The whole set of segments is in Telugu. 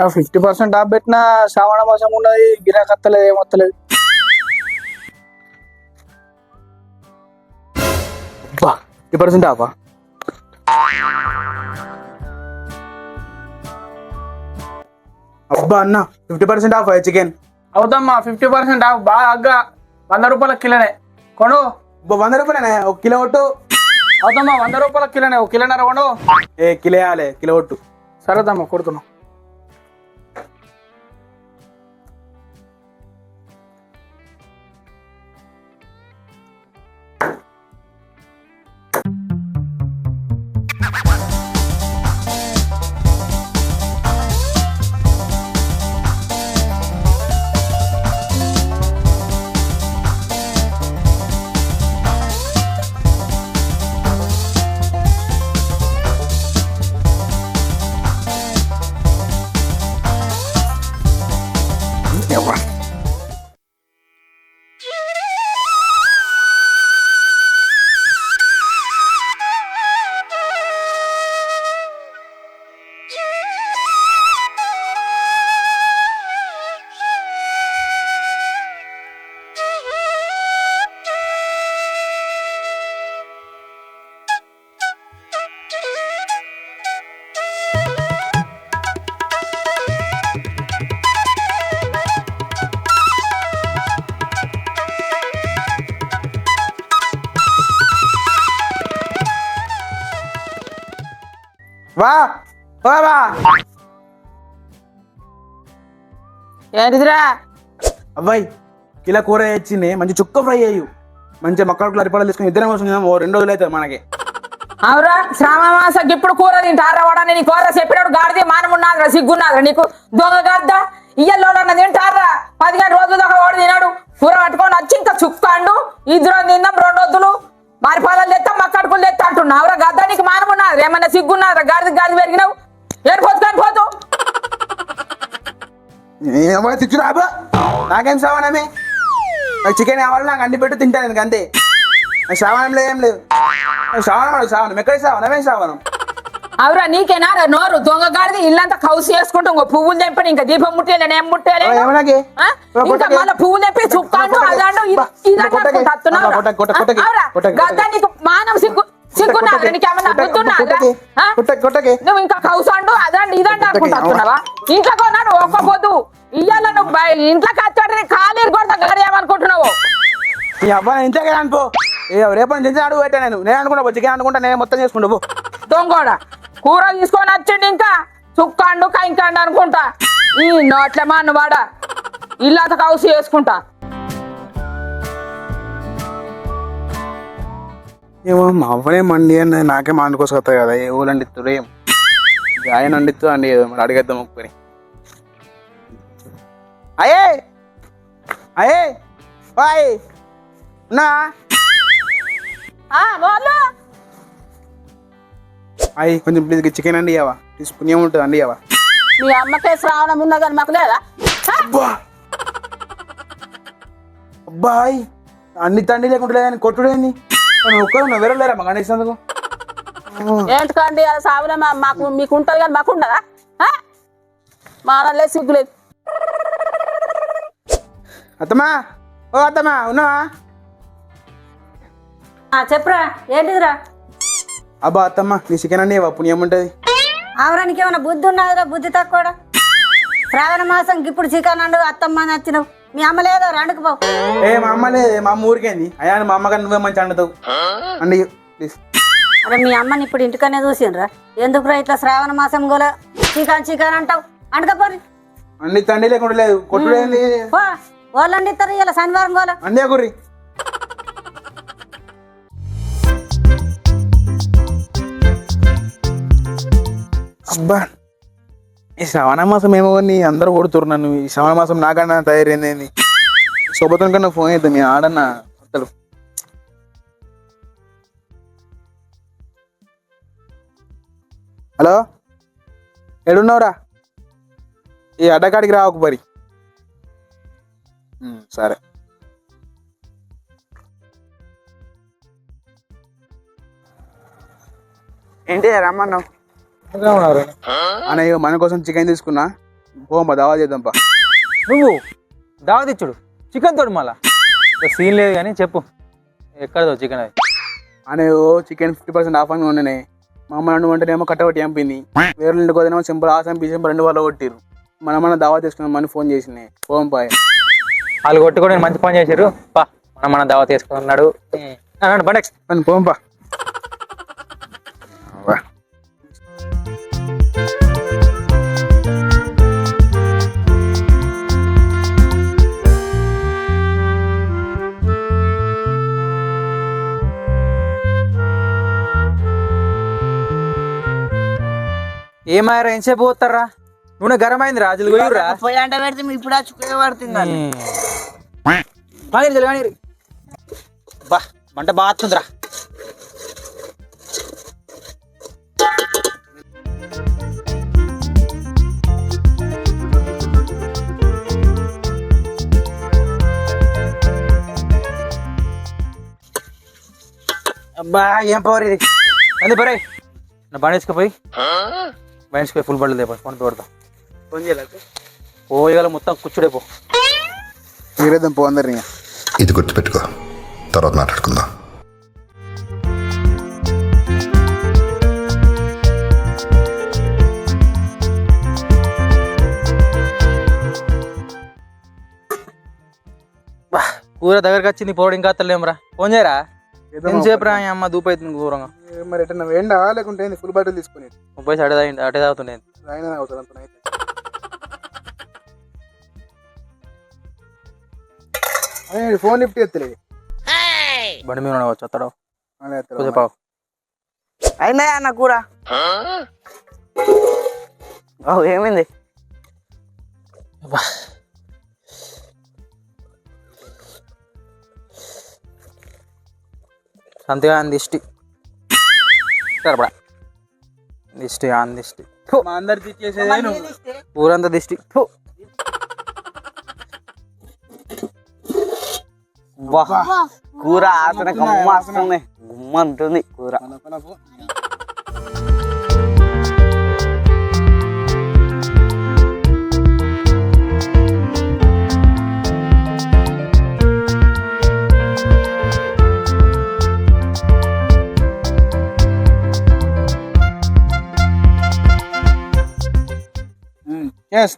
50% ఆఫ్ పెట్టినా శ్రావణ మాసం ఉన్నది, గిరాకత్తలేదు, ఏమొత్తలేదు. 50% ఆఫా? అబ్బా అన్న 50% ఆఫ్ చికెన్. అవుతమ్మా 50% ఆఫ్, బాగా అగ్గా 100 రూపాయల కిలోనే కొను. 100 రూపాయలనే ఒక కిలో ఒట్టు. అవుతమ్మా 100 రూపాయల కిలోనే, ఒక కిలోన్నర కొను. కిలో వేయాలి, కిలో ఒట్టు. సరేదమ్మా కొడుతున్నాం. వా వా వా ఏంటిదిరా? అబ్బాయి కిలో కూర తెచ్చింది, మంచి చుక్క ఫ్రై అయ్యి మంచిగా మక్కలు అరిపాలు తీసుకుని ఇద్దరం కోసం 2 రోజులు అవుతుంది మనకి. అవురా శ్రావణ మాసం ఇప్పుడు కూర తింటారా? వాడని నీ కూర చెప్పినప్పుడు గాడితే మానమున్నాదిరా, సిగ్గున్నాదిరా నీకు? దొంగ గద్ద ఇయ్యల్లోనన్న తింటారా? 15 రోజుల దాకా వాడు తినాడు. కూర పట్టుకొని వచ్చి ఇంకా చుక్కాండు, ఇద్దరు తిందాం 2 వద్దులు, మరిపాలలు తెత్తాం, మక్కడుకులు తెత్తా అంటున్నావురా గద్ద? నీకు మానమున్నాది? ఏమన్నా సిగ్గున్నాదిరా? గాడిది గాడి పెరిగినావు, ఏడిపోతు కానీ పోతు. తిచ్చురాబా నాకేం శ్రావణమే, నాకు చికెన్ కావాలి, నాకు అండి పెట్టు తింటాను ఎందుకు అంతే. శ్రావణంలో ఏం లేదు. శ్రావణం ఎక్కడ శ్రావణమే శ్రావణం. అవురా నీకేనా నోరు? దొంగ గాడిది ఇల్లంతా కౌసు చేసుకుంటాం, పువ్వులు తెంపని ఇంకా దీపం ముట్టేలే, ఏం ముట్టేలే, ఇంకా మళ్ళీ పువ్వులు తెంపి చుక్కాండు అదాండు గద్ద. నీకు మానవ సిగ్గున్నారా? నీకేమన్నా గుర్తున్నారా? నువ్వు ఇంకా కౌసాండు అదండి ఇదండి అనుకుంటున్నావా? ఇంట్లో కొన్నాడు ఒక్క పొద్దు ఇయ్యాల, నువ్వు ఇంట్లో కచ్చాడు ఖాళీ కొడతా గడి ఏమనుకుంటున్నావు? నీ అబ్బాయి ఇంతే అనుకో, రేపు నుంచి అడుగు పెట్టా నేను అనుకుంటా చికెన్ అనుకుంటా, నేను మొత్తం చేసుకుంటా. దొంగోడా కూర తీసుకొని వచ్చిండు, ఇంకా చుక్కాండు కైంకాండు అనుకుంటా. ఈ నోట్లే మా వాడ ఇల్లంతా కౌసు చేసుకుంటా. ఏమో మా అవ్వనే మండి అని నాకే మానుకోసొస్తాయి కదా, ఏ ఊళ్ళు అండిస్తారు ఏం ఆయన అండిస్తూ అండి మరి అడిగేద్దాం ఒక్కని. అయ్యే అయ్యే బాయ్ ఉన్నా అయ్యి కొంచెం ప్లీజ్ చికెన్ అండి ఇవ్వవా, పుణ్యం ఉంటుంది అండి ఇవ్వవా. మీ అమ్మకే శ్రావణం ఉన్నా కానీ మాకు లేదా? అబ్బాయి అన్ని తండ్రి లేకుండా లేదని కొట్టుడేంది? ఒక్కరు వేరే లేరా మాకు అండిస్తున్నందుకు? ఏంటికండి అలా సాగులే మాకు మీకు ఉంటుంది కానీ మాకు ఉండదా? మానలేదు సిగ్గులేదు. అత్తమ్మా ఓ అత్తమ్మా ఉన్నావా? చెప్పురా ఏంటిదిరా? అబ్బా అత్తమ్మ నీ చికెన్ అండి ఇవ్వ, పుణ్యం ఉంటుంది. ఆవరానికి ఏమైనా బుద్ధి ఉన్నదిరా? బుద్ధి తక్కువ. శ్రావణ మాసం ఇప్పుడు చికెన్ అండు అత్తమ్మ అని వచ్చినావు, మీ అమ్మ లేదో రండుకు పోవు. మా అమ్మ లేదు, మా అమ్మ ఊరికేంది. అయ్యా మా అమ్మగారు నువ్వే మంచి అండుతావు అండి ప్లీజ్. అరే మీ అమ్మని ఇప్పుడు ఇంటికనే చూసిండ్రా? ఎందుకురా ఇట్లా శ్రావణ మాసం గోల చికెన్ చికెన్ అంటావు? అండకపోరి అండి తండ్రి లేకుండా లేదు కొట్టుడేంది? వాళ్ళండి ఇస్తారు ఇలా శనివారం గోల అండి గుర్రి. అబ్బా ఈ శ్రావణ మాసం ఏమో నీ అందరూ కొడుతురు నన్ను. ఈ శ్రావణ మాసం నాకన్నా తయారైంది. శోభతం కన్నా ఫోన్ అవుతుంది మీ ఆడన్న అసలు. హలో ఎడున్నావురా? ఈ అడ్డకాడికి రావకు మరి. సరే ఏంటి రమ్మన్నావు? అన్నయ్య మన కోసం చికెన్ తీసుకున్నా, పోంపా దావా చేద్దాంపా. నువ్వు దావత్ ఇచ్చుడు చికెన్ తోడు మళ్ళా సీన్ లేదు కానీ చెప్పు ఎక్కడదో చికెన్ అది అనే చికెన్ 50% ఆఫ్ అని ఉండనే. మా అమ్మ నన్ను వంటనేమో కట్టబట్టి చంపింది. వేరే ఇంటికి వదిలేమో సింపుల్ ఆ చంపి సింపుల్ 2 వాళ్ళు కొట్టిరు. మన దావా తీసుకున్నాం అని ఫోన్ చేసింది. పోంపా వాళ్ళు కొట్టుకొని మంచి పని చేశారు పా మన దావత్ తీసుకున్నాడు బండెక్స్ పోంపా. ఏమాయరా ఎంతసేపు పోతారా నూనె గరం అయింది రాజులు పోయిర్రా పోయి అంట పెడితే ఇప్పుడు ఆ చుక్క పడుతుంది బా మంట బాగుందిరా అబ్బా ఏం పవర్ ఇది అంది పరే నా బండేసుకుపోయి ఫుల్ బండ్లు దేపో ఫోన్ పెడతా ఫోన్ చేయలేదు పోయగల మొత్తం కూర్చుడే పో తీరేద్దాం పో అందరినీ. ఇది గుర్తుపెట్టుకో, తర్వాత మాట్లాడుకుందాం. కూర దగ్గరకు వచ్చింది పోవడం ఇంకా అత్తలేమరా ఫోన్ చేయరా ఎంతసేపు రా అమ్మ దూపు అవుతుంది ఘోరంగా. మరి ఎట్లా వేండా లేకుంటే ఫుల్ బాటిల్ తీసుకుని 30 అటే తాగుతుండే ఆయన అవుతుంది అంత అయితే. అదే ఫోన్ లిఫ్ట్ ఎత్తలేదు. బండి మీద ఉండవచ్చు వస్తాడు కొద్దిపావు అయినా అన్న కూర ఏమైంది సంతగా దిష్టి సరపడా దిష్టి ఆన్ దిష్టి మా అందరు తెచ్చేసేది ఊరంతా దిష్టి కూర ఆతన గమ్మ వస్తుంది గుమ్మ ఉంటుంది కూర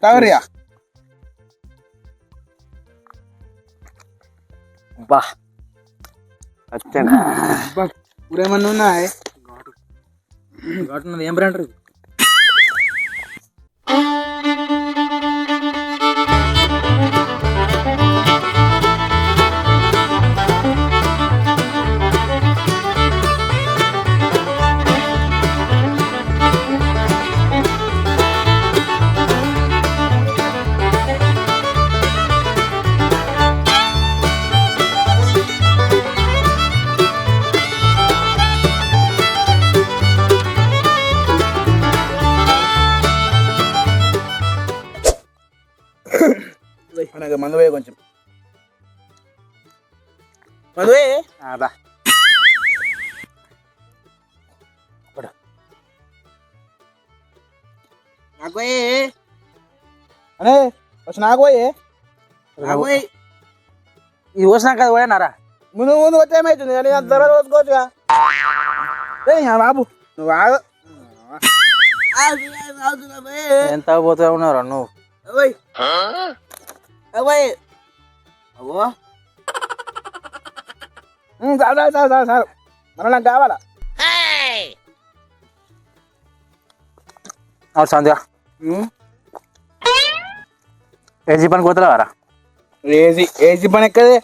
తాగరియా బా వచ్చాను ఊరేమన్నా ఉన్నాయి ఘాటున్నది ఏం బ్రాండ్ ఇది మనకి మందు పోయి కొంచెం మందు రా నాకు అనే వచ్చి నాకు పోయి ఇది వచ్చినాక అది పోయానారా ముందు ముందు వచ్చే ఏమవుతుంది కానీ అంత తర్వాత వచ్చుకోవచ్చుగా బాబు నువ్వు ఆగు ఎంత పోతా ఉన్నారా నువ్వు సార్ మన నాకు కావాలా అవును సంధ్య ఏజీ పని కోతలేవారా ఏసీ పని ఎక్కదే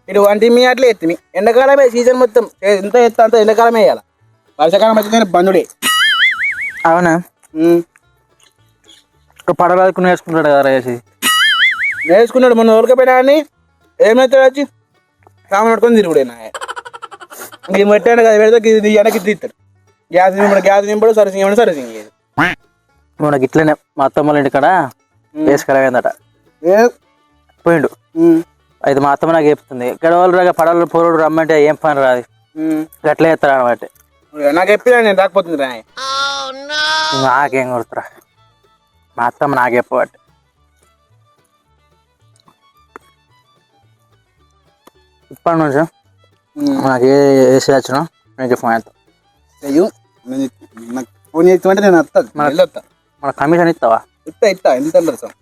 ఇటు వంటి మీ అట్లా ఎత్తిమి ఎండాకాలమే సీజన్ మొత్తం ఎంత ఎత్తా అంత ఎండాకాలమే వేయాలి వర్షాకాలం వచ్చిందని బంధుడే అవునా పడవలకు నేర్చుకుంటాడు కదా ఏసీ నేర్చుకున్నాడు మొన్న ఊరికపోయినా అని ఏమైతే వచ్చి సామాన్ పట్టుకొని తిరుగుడేనా ఇది పెట్టాడు కదా పెడితే ఇది వెనక్కి తీస్తాడు గ్యాస్ నింపడు సర్వీసింగ్ ఇవ్వడం సర్వీసింగ్ చేయదు మనకి ఇట్లనే మా అత్తమ్మ ఇంటికాడ వేసుకెళ్ళమైందట పోయిండు అయితే మా అత్తమ్మ నాకు చెప్తుంది గడవలు రాగా పడవలు పోరుడు రమ్మంటే ఏం పని రాదు గట్లే చేస్తాడు అనమాట నాకు చెప్పినా నేను రాకపోతుంది రా నాకేం కొడుతురా మా అత్తమ్మ నాకు చెప్పబట్టి ఇప్పటి నుంచి నాకు వేసి వచ్చినా నేను ఫోన్ చేస్తా అయ్యో నాకు ఫోన్ చేస్తామంటే నేను వస్తా వెళ్ళొస్తా. మన కమిషన్ ఇస్తావా? ఇస్తా ఎంత అన్నారు సార్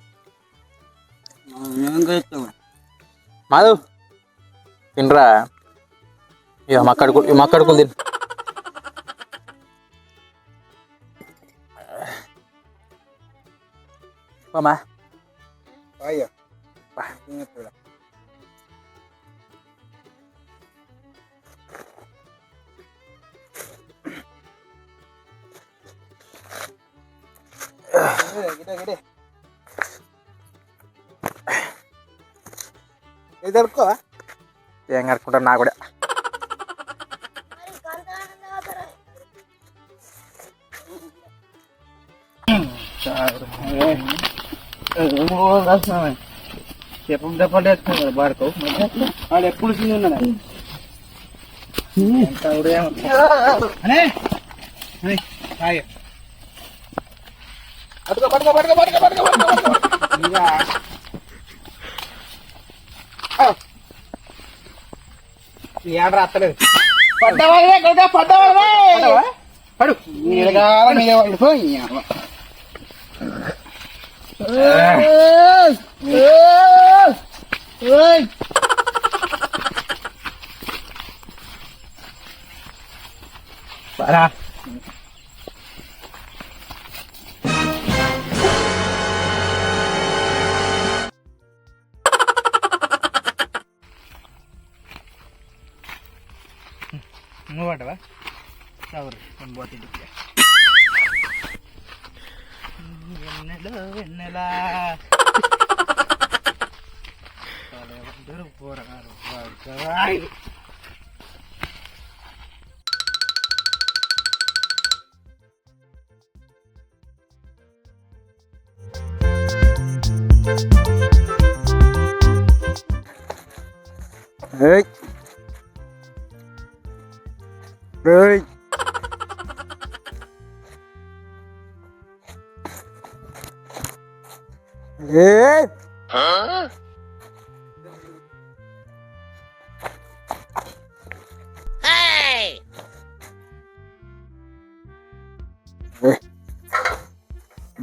మాధవ్ తినరా ఇక మక్కడుకు తిను. పోమా అయ్యా ఎదుర్కోవా ఏం కనుక్కుంటారు నా కూడా. బాడుకో వాడు ఎప్పుడు తిని ఉన్నాడు ఏడ్రా అత్తలేదు పడు నువ్వు పడవా ఎవరు నేను పోతుంది వెన్నెలా పోరాడు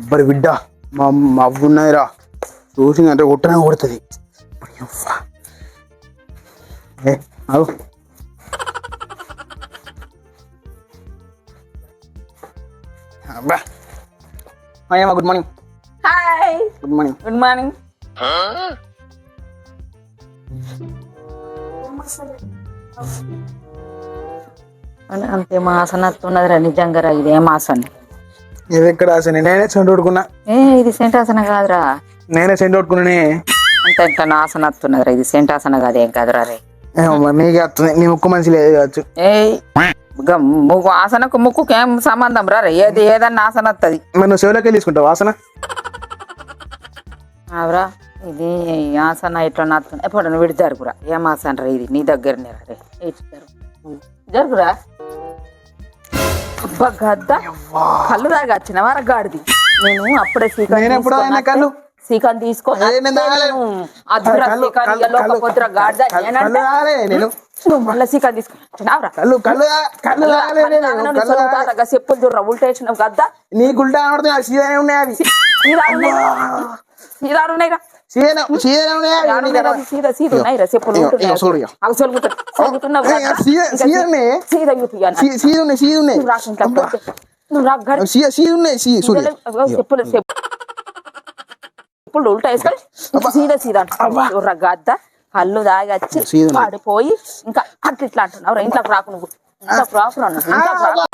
బరి బిడ్డ మా అవ్వున్నాయిరా చూసిందంటే కొట్టనే కొడుతుంది. అవు అబ్బా అయ్యమ్మా good morning. Hi good morning. Good morning. అంతే మాసన వస్తున్నదిరా నిజంగా రా. ఇదే మాసన ఇది ఎక్కడ ఆసన నేనే సెంట్ కొట్టుకున్నా. ఇది సెంటాసన కాదురా. నేనే సెంట్ కొట్టుకున్నానే. అంత ఎంత నాసన వస్తున్నదిరా. ఇది సెంటాసన కాదు ఏం కాదురా రే. నీకే వస్తుంది. నీ ముక్కు మంచి లేదు కావచ్చు. ముక్కు ఆసనకు ముక్కుకి ఏం సంబంధం రా రే. ఏది ఏదన్నా ఆసన వస్తుంది. మరి నువ్వు సేవలోకి తీసుకుంటావు వాసన. అవరా ఇది ఆసన ఇట్లా నత్తుంది. ఎప్పుడు నువ్వు విడి జరుగురా. ఏం ఆసన రా ఇది నీ దగ్గరనే రా రే. జరుగురా. గద్ద కళ్ళు దాకా వచ్చిన వార గాడిది. నేను అప్పుడే సీకన్ తీసుకొని మళ్ళీ సీకన్ తీసుకొని చెప్పులు చూడరా ఉల్టా వేసినావు గద్ద. నీ గుల్టా ఉన్నాయి అవి సీదాడున్నాయిరా. సీదా సీదా ఉన్నాయిరా చెప్పులు. చెప్పులు ఉల్టా వేసుకొని సీదా సీదా గద్ద కళ్ళు దాగి వచ్చి పడిపోయి ఇంకా అట్లా ఇట్లా అంటున్నావు. ఇంట్లోకి రాకు నువ్వు. ఇంట్లోకి రాకు.